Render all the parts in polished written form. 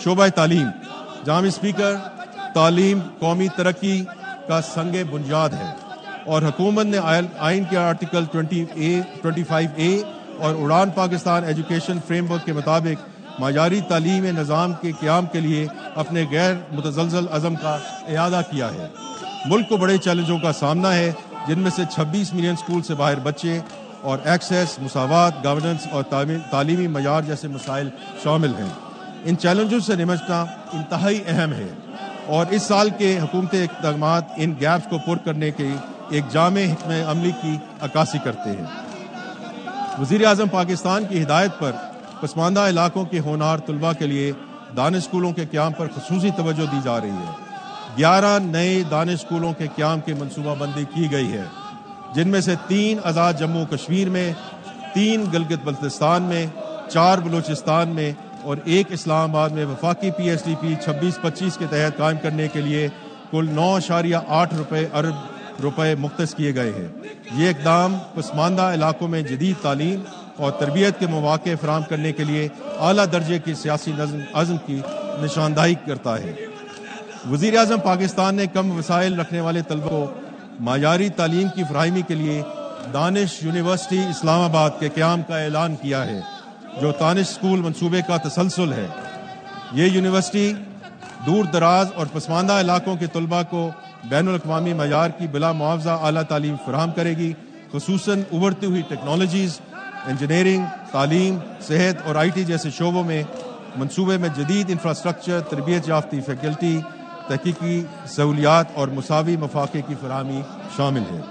शोबा तालीम। जनाब स्पीकर, तालीम कौमी तरक्की का संग बुनियाद है और हुकूमत ने आइन के आर्टिकल 25A और उड़ान पाकिस्तान एजुकेशन फ्रेमवर्क के मुताबिक मायारी तालीम निज़ाम के क़याम के लिए अपने गैर मुतज़लज़ल अज़म का इयादा किया है। मुल्क को बड़े चैलेंजों का सामना है, जिनमें से 26 मिलियन स्कूल से बाहर बच्चे और एक्सेस, मुसावात, गवर्नेंस और तालीमी मयार जैसे मसाइल शामिल हैं। इन चैलेंजों से निपटना इंतहाई अहम है और इस साल के हुकूमती इक़दामात इन गैप्स को पुर करने के एक जामे हिकमत अमली की अक्कासी करते हैं। वज़ीर आज़म पाकिस्तान की हिदायत पर पसमानदा इलाकों के होनहार तलबा के लिए दानिश स्कूलों के क़याम पर ख़ुसूसी तवज्जो दी जा रही है। 11 नए दानिश स्कूलों के क़याम की मनसूबाबंदी की गई है, जिनमें से 3 आज़ाद जम्मू कश्मीर में, 3 गिलगित बल्तिस्तान में, 4 बलूचिस्तान में और 1 इस्लामाबाद में वफाकी PSDP 26-25 के तहत कायम करने के लिए कुल 9.8 अरब रुपए मुख्तस किए गए हैं। ये इक़दाम पसमानदा इलाकों में जदीद तालीम और तरबियत के मौक़े फराहम करने के लिए आला दर्जे की सियासी अज़्म की निशानदही करता है। वज़ीर आज़म पाकिस्तान ने कम वसाइल रखने वाले तलबा को मायारी तालीम की फराहमी के लिए दानिश यूनिवर्सिटी इस्लामाबाद के क़याम का ऐलान किया है, जो दानिश स्कूल मंसूबे का तसलसल है। ये यूनिवर्सिटी दूर दराज और पसमानदा इलाकों के तलबा को बैनुल अक़वामी मयार की बिला मुआवजा आला तालीम फराहम करेगी, खुसूसन उभरती हुई टेक्नोलॉजीज़, इंजीनियरिंग, तालीम, सेहत और IT जैसे शोबों में मंसूबे में जदीद इंफ्रास्ट्रक्चर, तरबियत याफ्ती फैकल्टी, तहकीकी सहूलियात और मुसावी मौक़े की फराहमी शामिल है।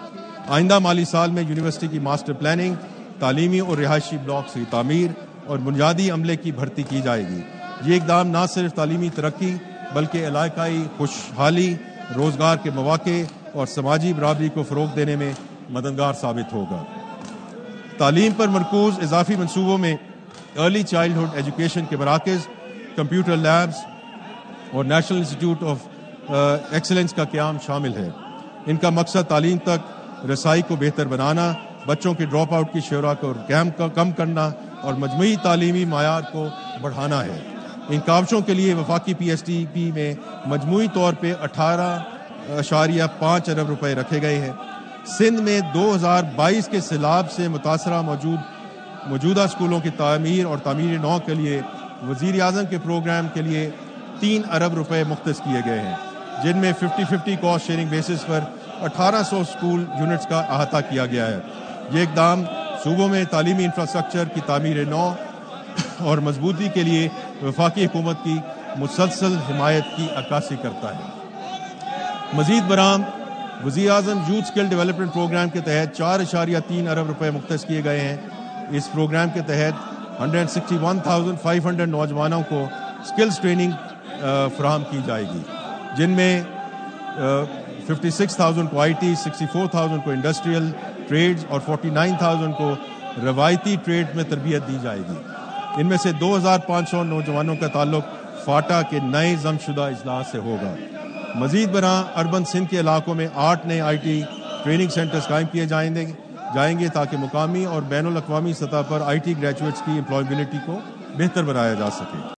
आइंदा माली साल में यूनिवर्सिटी की मास्टर प्लानिंग, तालीमी और रिहायशी ब्लॉक्स की तामीर और बुनियादी अमले की भर्ती की जाएगी। ये इक़दाम न सिर्फ तालीमी तरक्की बल्कि इलाकाई खुशहाली, रोज़गार के मौक़े और समाजी बराबरी को फ़रोग़ देने में मददगार साबित होगा। तालीम पर मरकूज़ इजाफ़ी मनसूबों में अर्ली चाइल्डहुड एजुकेशन के मराकज़, कंप्यूटर लैब्स और नेशनल इंस्टीट्यूट ऑफ एक्सीलेंस का क़याम शामिल है। इनका मकसद तालीम तक रसाई को बेहतर बनाना, बच्चों के ड्रॉप आउट की शरह को कम करना और मजमूई तालीमी मायार को बढ़ाना है। इन कावशों के लिए वफाकी PSDP में मजमूई तौर पर 18.5 अरब रुपए रखे गए हैं। सिंध में 2022 के सैलाब से मुतासरा मौजूदा स्कूलों की तामीर और तामीर नौ के लिए वज़ीर आज़म के प्रोग्राम के लिए 3 अरब रुपए मुख्तस किए गए हैं, जिनमें 50-50 कॉस्ट शेयरिंग बेसिस पर 1800 स्कूल यूनिट्स का अहाता किया गया है। ये इक़दाम सूबों में तालीमी इंफ्रास्ट्रक्चर की तामीर नौ और मजबूती के लिए वफाकी हुकूमत की मुसलसल हिमायत की अक्कासी करता है। मज़ीद बराम वज़ीर आज़म यूथ स्किल डेवलपमेंट प्रोग्राम के तहत 4.3 अरब रुपए मुख्तस किए गए हैं। इस प्रोग्राम के तहत 161,500 नौजवानों को स्किल्स ट्रेनिंग फराहम की जाएगी, जिनमें 56,000 को IT, 64,000 को इंडस्ट्रियल ट्रेड्स और 49,000 को रवायती ट्रेड में तरबियत दी जाएगी। इनमें से 2,500 नौजवानों का ताल्लुक फाटा के नए जमशुदा इजलास से होगा। मजीद बरां अर्बन सिंध के इलाकों में 8 नए IT ट्रेनिंग सेंटर्स कायम किए जाएंगे ताकि मुकामी और बैनुल अक़वामी सतह पर IT ग्रेजुएट्स की एम्प्लॉयबिलिटी को बेहतर बनाया जा सके।